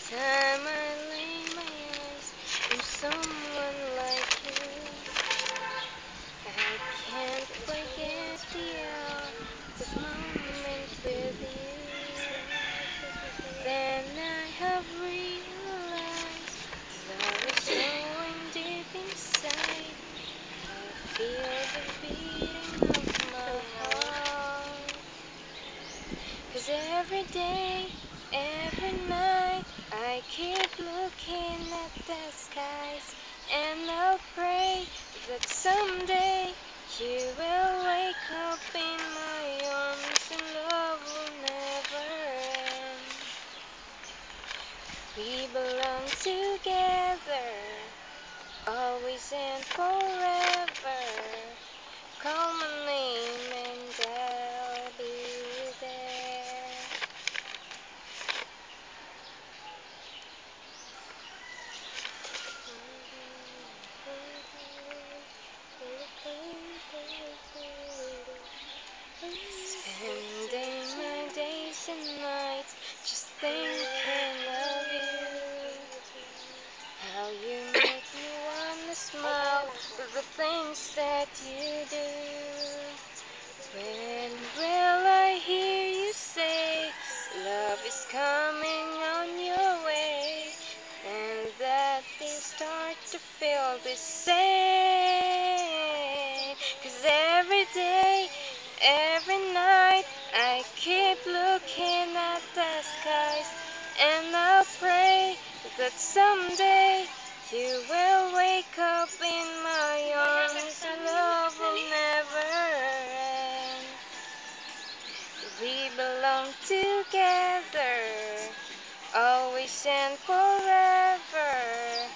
time I lay my eyes on someone like you, I can't forget the hour, this moment with you. Then I have realized love is growing deep inside. I feel the beating of my heart. 'Cause every day, every night, I keep looking at the skies, and I'll pray that someday you will wake up in my arms and love will never end. We belong together, always and forever. Call my name and I'll be there. Spending my days and nights just thinking of you. How you make me wanna smile with the things that you do. When will I hear you say love is coming on your way, and that we start to feel the same? 'Cause every day, every night, I keep looking at the skies, and I'll pray that someday you will wake up in my arms and love will never end. We belong together, always and forever.